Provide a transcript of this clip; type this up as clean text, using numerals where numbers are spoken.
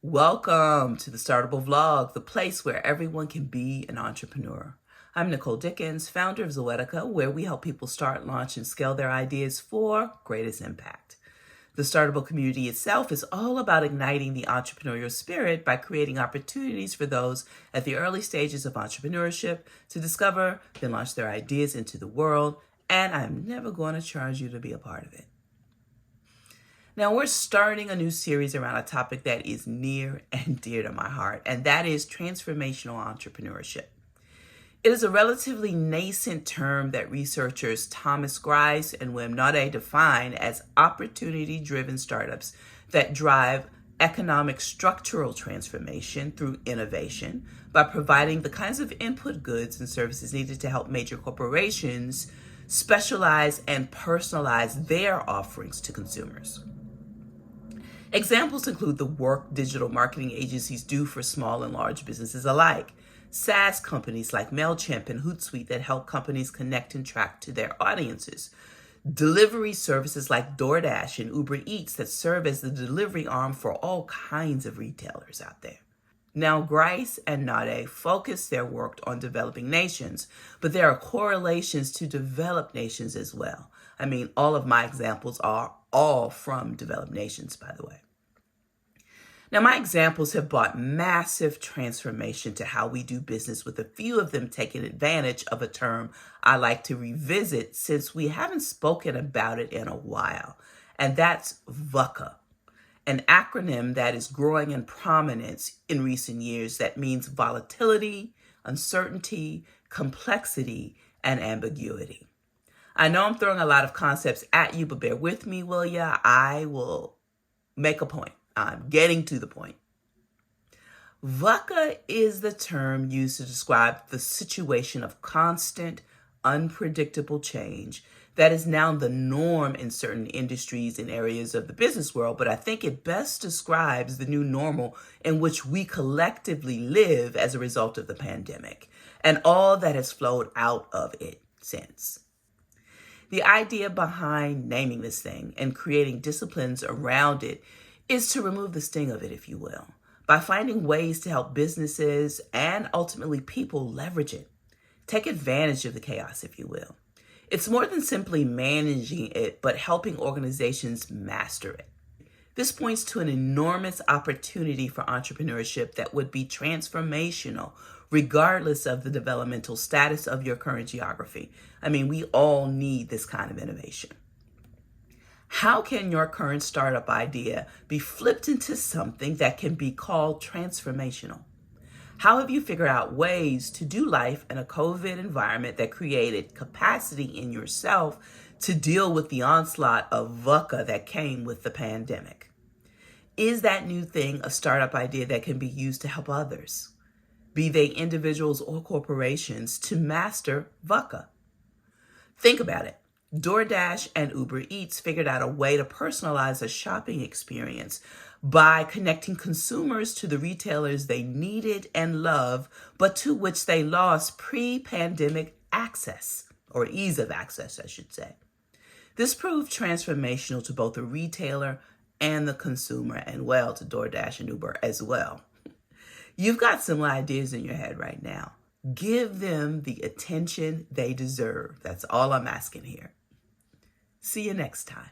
Welcome to the Startable vlog, the place where everyone can be an entrepreneur. I'm Nicole Dickens, founder of Zoetica, where we help people start, launch, and scale their ideas for greatest impact. The Startable community itself is all about igniting the entrepreneurial spirit by creating opportunities for those at the early stages of entrepreneurship to discover, then launch their ideas into the world, and I'm never going to charge you to be a part of it. Now, we're starting a new series around a topic that is near and dear to my heart, and that is transformational entrepreneurship. It is a relatively nascent term that researchers Thomas Grice and Wim Naude define as opportunity-driven startups that drive economic structural transformation through innovation by providing the kinds of input goods and services needed to help major corporations specialize and personalize their offerings to consumers. Examples include the work digital marketing agencies do for small and large businesses alike, SaaS companies like MailChimp and Hootsuite that help companies connect and track to their audiences, delivery services like DoorDash and Uber Eats that serve as the delivery arm for all kinds of retailers out there. Now, Grice and Naude focus their work on developing nations, but there are correlations to developed nations as well. I mean, all of my examples are all from developed nations, by the way. Now, my examples have brought massive transformation to how we do business, with a few of them taking advantage of a term I like to revisit since we haven't spoken about it in a while, and that's VUCA, an acronym that is growing in prominence in recent years that means volatility, uncertainty, complexity, and ambiguity. I know I'm throwing a lot of concepts at you, but bear with me, will ya? I will make a point. I'm getting to the point. VUCA is the term used to describe the situation of constant, unpredictable change that is now the norm in certain industries and areas of the business world, but I think it best describes the new normal in which we collectively live as a result of the pandemic and all that has flowed out of it since. The idea behind naming this thing and creating disciplines around it is to remove the sting of it, if you will, by finding ways to help businesses and ultimately people leverage it. Take advantage of the chaos, if you will. It's more than simply managing it, but helping organizations master it. This points to an enormous opportunity for entrepreneurship that would be transformational, regardless of the developmental status of your current geography. I mean, we all need this kind of innovation. How can your current startup idea be flipped into something that can be called transformational? How have you figured out ways to do life in a COVID environment that created capacity in yourself to deal with the onslaught of VUCA that came with the pandemic? Is that new thing a startup idea that can be used to help others, be they individuals or corporations, to master VUCA? Think about it. DoorDash and Uber Eats figured out a way to personalize a shopping experience by connecting consumers to the retailers they needed and love, but to which they lost pre-pandemic access, or ease of access, I should say. This proved transformational to both the retailer and the consumer, and well, to DoorDash and Uber as well. You've got some ideas in your head right now. Give them the attention they deserve. That's all I'm asking here. See you next time.